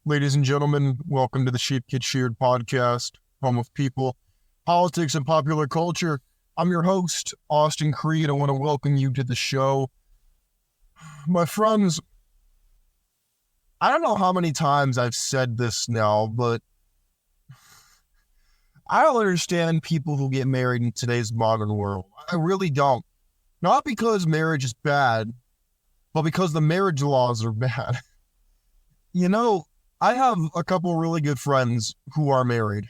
Ladies and gentlemen, welcome to the Sheep Get Sheared Podcast, home of people, politics, and popular culture. I'm your host, Austin Creed. I want to welcome you to the show. My friends, I don't know how many times I've said this now, but I don't understand people who get married in today's modern world. I really don't. Not because marriage is bad, but because the marriage laws are bad. You know, I have a couple really good friends who are married.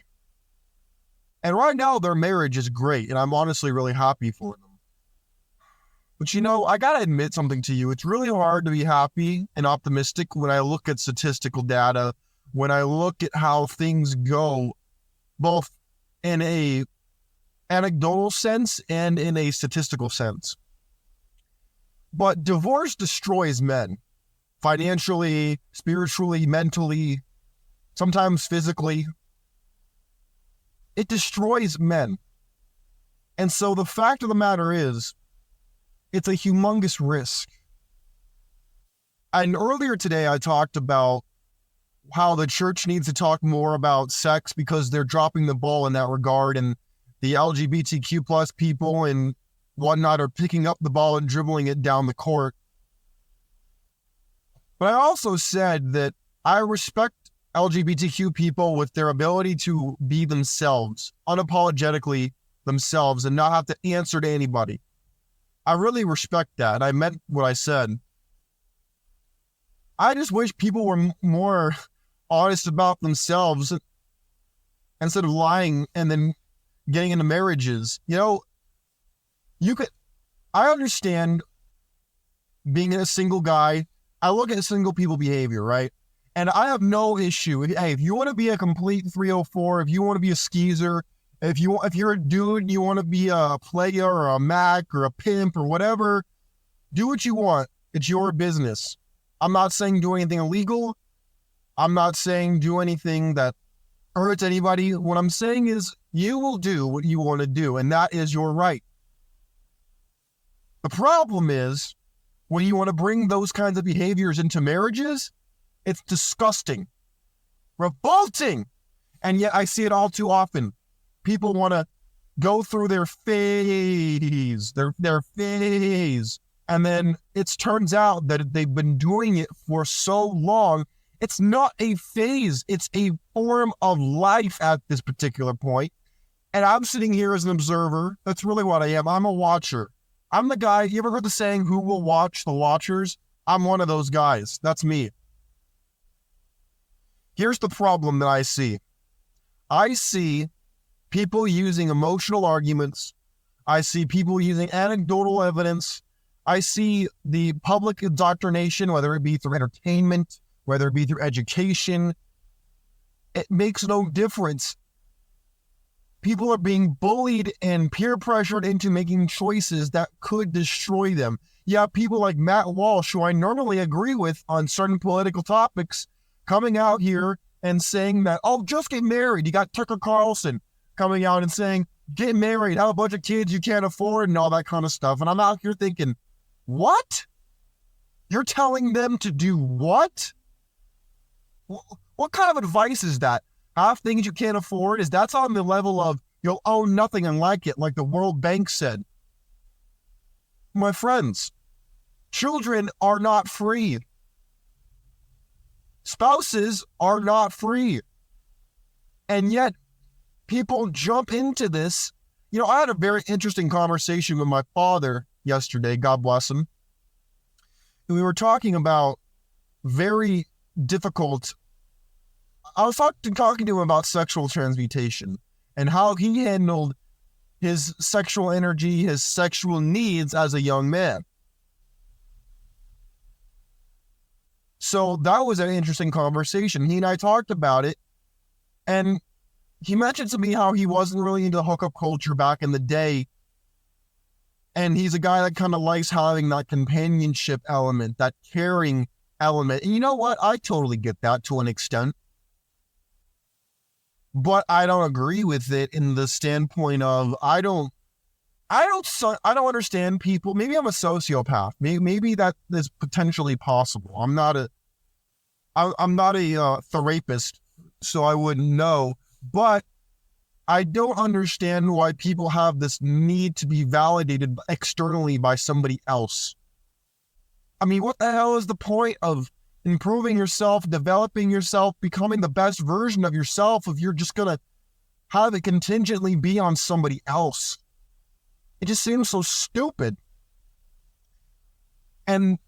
And right now their marriage is great, and I'm honestly really happy for them. But you know, I gotta admit something to you. It's really hard to be happy and optimistic when I look at statistical data, when I look at how things go, both in a anecdotal sense and in a statistical sense. But divorce destroys men. Financially, spiritually, mentally, sometimes physically. It destroys men. And so the fact of the matter is, it's a humongous risk. And earlier today, I talked about how the church needs to talk more about sex because they're dropping the ball in that regard, and the LGBTQ plus people and whatnot are picking up the ball and dribbling it down the court. But I also said that I respect LGBTQ people with their ability to be themselves, unapologetically themselves, and not have to answer to anybody. I really respect that, and I meant what I said. I just wish people were more honest about themselves instead of lying and then getting into marriages. You know, I understand being a single guy. I look at single people behavior, right? And I have no issue. Hey, if you want to be a complete 304, if you want to be a skeezer, if you're a dude, you want to be a player or a Mac or a pimp or whatever, do what you want. It's your business. I'm not saying do anything illegal. I'm not saying do anything that hurts anybody. What I'm saying is you will do what you want to do, and that is your right. The problem is, when you want to bring those kinds of behaviors into marriages, it's disgusting, revolting. And yet I see it all too often. People want to go through their phase, their phase. And then it turns out that they've been doing it for so long. It's not a phase. It's a form of life at this particular point. And I'm sitting here as an observer. That's really what I am. I'm a watcher. I'm the guy, you ever heard the saying, who will watch the watchers? I'm one of those guys. That's me. Here's the problem that I see. I see people using emotional arguments. I see people using anecdotal evidence. I see the public indoctrination, whether it be through entertainment, whether it be through education. It makes no difference. People are being bullied and peer pressured into making choices that could destroy them. Yeah, people like Matt Walsh, who I normally agree with on certain political topics, coming out here and saying that, oh, just get married. You got Tucker Carlson coming out and saying, get married, have a bunch of kids you can't afford and all that kind of stuff. And I'm out here thinking, what? You're telling them to do what? What kind of advice is that? Have things you can't afford? That's on the level of you'll own nothing and like it, like the World Bank said. My friends, children are not free. Spouses are not free. And yet, people jump into this. You know, I had a very interesting conversation with my father yesterday, God bless him. And we were talking about very difficult I was talking to him about sexual transmutation and how he handled his sexual energy, his sexual needs as a young man. So that was an interesting conversation. He and I talked about it, and he mentioned to me how he wasn't really into hookup culture back in the day. And he's a guy that kind of likes having that companionship element, that caring element. And you know what? I totally get that to an extent. But I don't agree with it in the standpoint of I don't understand people. Maybe I'm a sociopath. Maybe that is potentially possible. I'm not a I'm not a therapist, so I wouldn't know, but I don't understand why people have this need to be validated externally by somebody else. I mean, what the hell is the point of improving yourself, developing yourself, becoming the best version of yourself if you're just going to have it contingently be on somebody else? It just seems so stupid. And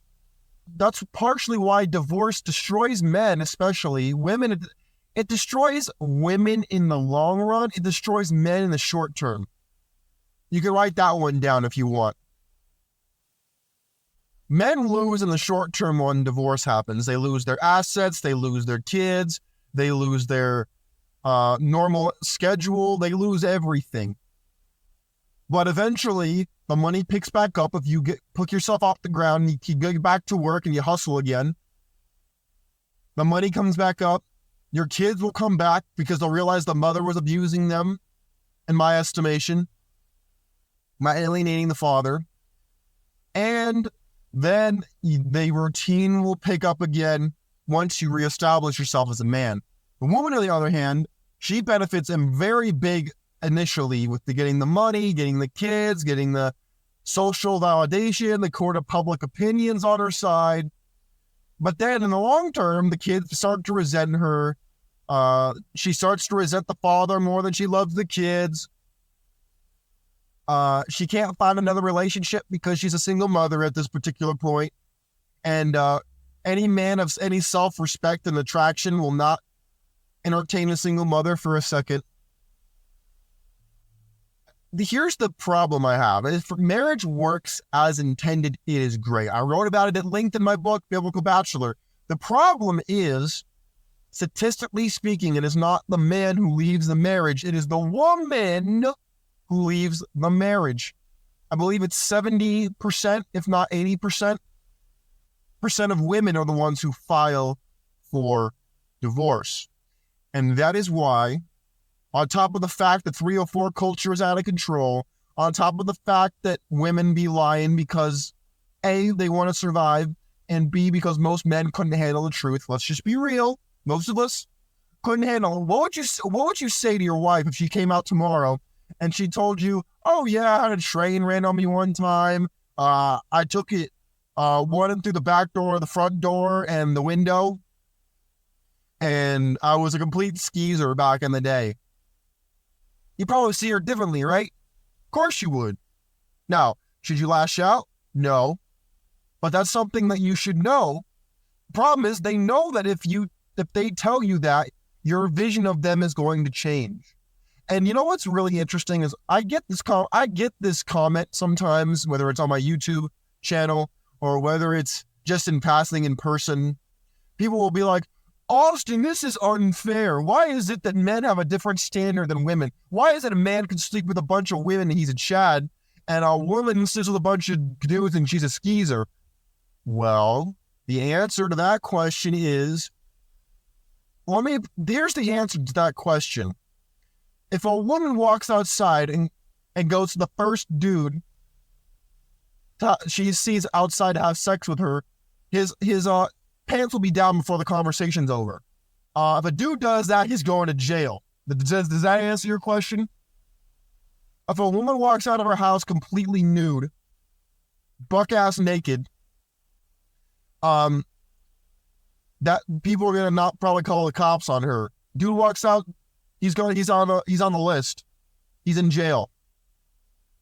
that's partially why divorce destroys men, especially women. It destroys women in the long run. It destroys men in the short term. You can write that one down if you want. Men lose in the short term when divorce happens. They lose their assets. They lose their kids. They lose their normal schedule. They lose everything. But eventually, the money picks back up if you pick yourself off the ground, and you go back to work and you hustle again. The money comes back up. Your kids will come back because they'll realize the mother was abusing them, in my estimation, by alienating the father. And then the routine will pick up again once you reestablish yourself as a man. The woman, on the other hand, she benefits in very big initially with getting the money, getting the kids, getting the social validation, the court of public opinions on her side. But then in the long term, the kids start to resent her. She starts to resent the father more than she loves the kids. She can't find another relationship because she's a single mother at this particular point. And any man of any self-respect and attraction will not entertain a single mother for a second. Here's the problem I have. If marriage works as intended, it is great. I wrote about it at length in my book, Biblical Bachelor. The problem is, statistically speaking, it is not the man who leaves the marriage. It is the woman who leaves the marriage. I believe it's 70%, if not 80%, of women are the ones who file for divorce. And that is why, on top of the fact that 304 culture is out of control, on top of the fact that women be lying because A, they want to survive, and B, because most men couldn't handle the truth. Let's just be real. Most of us couldn't handle it. What would you say to your wife if she came out tomorrow and she told you, oh yeah, I had a train ran on me one time. I took it running through the back door, the front door, and the window. And I was a complete skeezer back in the day. You probably see her differently, right? Of course you would. Now, should you lash out? No. But that's something that you should know. Problem is, they know that if they tell you that, your vision of them is going to change. And you know what's really interesting is I get this comment sometimes, whether it's on my YouTube channel or whether it's just in passing in person. People will be like, Austin, this is unfair. Why is it that men have a different standard than women? Why is it a man can sleep with a bunch of women and he's a Chad, and a woman sleeps with a bunch of dudes and she's a skeezer? Well, the answer to that question is, here's the answer to that question. If a woman walks outside and goes to the first dude she sees outside to have sex with her, his pants will be down before the conversation's over. If a dude does that, he's going to jail. Does that answer your question? If a woman walks out of her house completely nude, buck-ass naked, that people are gonna not probably call the cops on her. Dude walks out, he's on the list. He's in jail.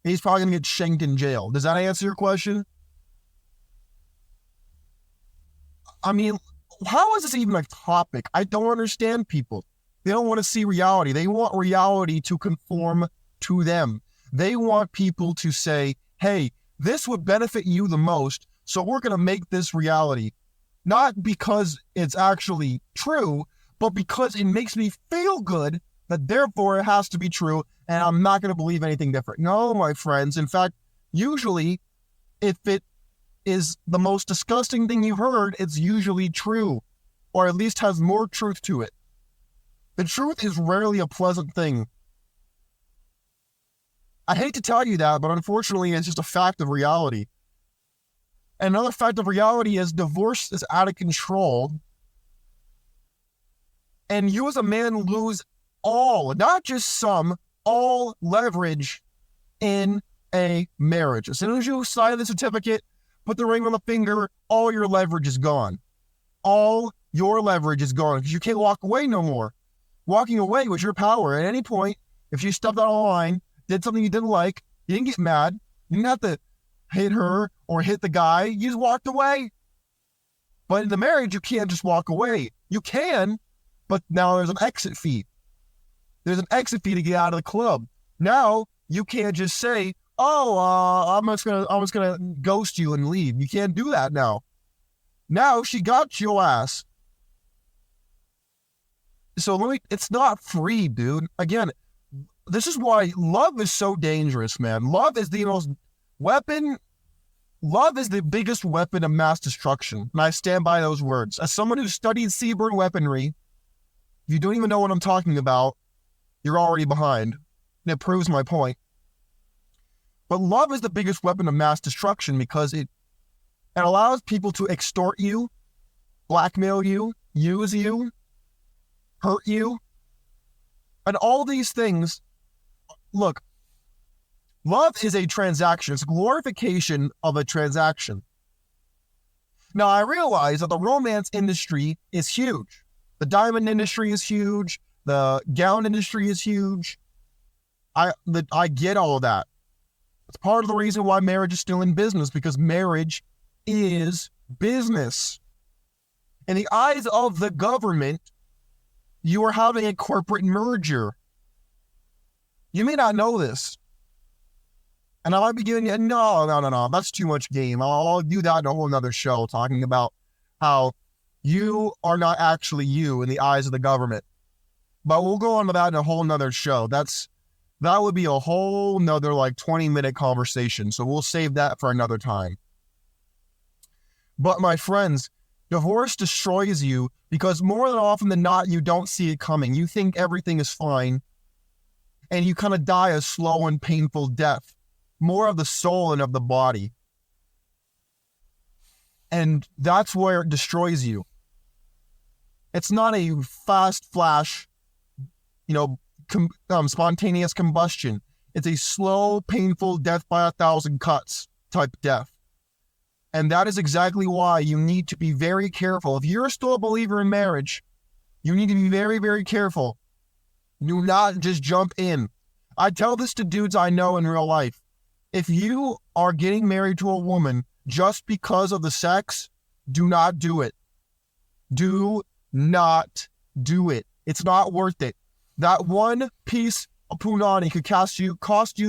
He's probably gonna get shanked in jail. Does that answer your question? I mean, how is this even a topic? I don't understand people. They don't want to see reality. They want reality to conform to them. They want people to say, hey, this would benefit you the most, so we're going to make this reality. Not because it's actually true, but because it makes me feel good, that therefore it has to be true, and I'm not going to believe anything different. No, my friends. In fact, usually, if it is the most disgusting thing you've heard, it's usually true, or at least has more truth to it. The truth is rarely a pleasant thing. I hate to tell you that, but unfortunately, it's just a fact of reality. Another fact of reality is divorce is out of control And you as a man lose all, not just some, all leverage in a marriage. As soon as you sign the certificate, put the ring on the finger, all your leverage is gone. All your leverage is gone because you can't walk away no more. Walking away was your power. At any point, if she stepped out of line, did something you didn't like, you didn't get mad. You didn't have to hit her or hit the guy. You just walked away. But in the marriage, you can't just walk away. You can, but now there's an exit fee. There's an exit fee to get out of the club. Now you can't just say, "Oh, I'm just gonna ghost you and leave." You can't do that now. Now she got your ass. So it's not free, dude. Again, this is why love is so dangerous, man. Love is the biggest weapon of mass destruction. And I stand by those words. As someone who studied Seabird weaponry, if you don't even know what I'm talking about, you're already behind. And it proves my point. But love is the biggest weapon of mass destruction because it allows people to extort you, blackmail you, use you, hurt you, and all these things. Look, love is a transaction. It's a glorification of a transaction. Now, I realize that the romance industry is huge. The diamond industry is huge. The gown industry is huge. I get all of that. It's part of the reason why marriage is still in business, because marriage is business. In the eyes of the government, you are having a corporate merger. You may not know this. And I might be giving you, no, that's too much game. I'll do that in a whole nother show, talking about how you are not actually you in the eyes of the government. But we'll go on to that in a whole nother show. That would be a whole nother 20-minute conversation. So we'll save that for another time. But my friends, divorce destroys you because more than often than not, you don't see it coming. You think everything is fine. And you kind of die a slow and painful death. More of the soul and of the body. And that's where it destroys you. It's not a fast flash, spontaneous combustion. It's a slow, painful death by 1,000 cuts type death. And that is exactly why you need to be very careful. If you're still a believer in marriage, you need to be very, very careful. Do not just jump in. I tell this to dudes I know in real life. If you are getting married to a woman just because of the sex, do not do it. Do not do it. It's not worth it. That one piece of punani could cost you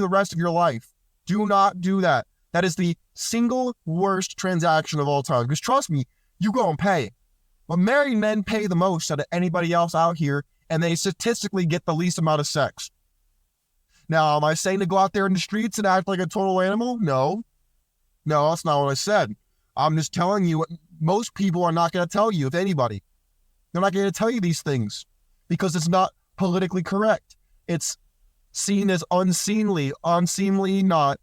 the rest of your life. Do not do that. That is the single worst transaction of all time. Because trust me, you go and pay. But married men pay the most out of anybody else out here, and they statistically get the least amount of sex. Now, am I saying to go out there in the streets and act like a total animal? No, that's not what I said. I'm just telling you what most people are not going to tell you, if anybody. They're not going to tell you these things because it's not politically correct. It's seen as unseemly, not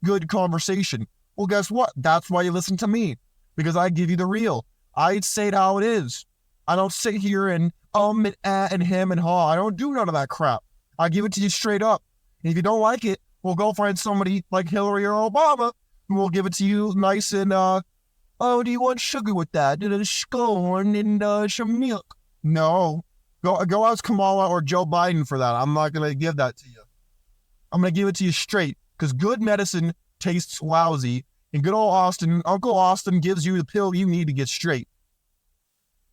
good conversation. Well, guess what? That's why you listen to me, because I give you the real. I say it how it is. I don't sit here and and him and haw. I don't do none of that crap. I give it to you straight up. And if you don't like it, we'll go find somebody like Hillary or Obama who will give it to you nice and, do you want sugar with that? Corn and some milk? No. Go ask Kamala or Joe Biden for that. I'm not going to give that to you. I'm going to give it to you straight, because good medicine tastes lousy, and good old Uncle Austin gives you the pill you need to get straight.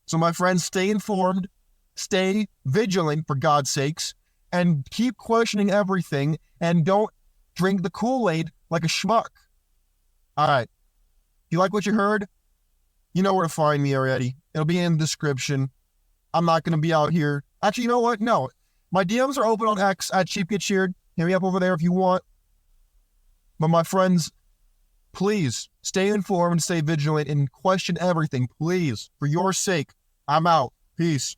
So my friends, stay informed, stay vigilant, for God's sakes, and keep questioning everything, and don't drink the Kool-Aid like a schmuck. All right. If you like what you heard, you know where to find me already. It'll be in the description. I'm not going to be out here. Actually, you know what? No. My DMs are open on X at Sheep Get Sheared. Hit me up over there if you want. But my friends, please stay informed, stay vigilant, and question everything. Please, for your sake. I'm out. Peace.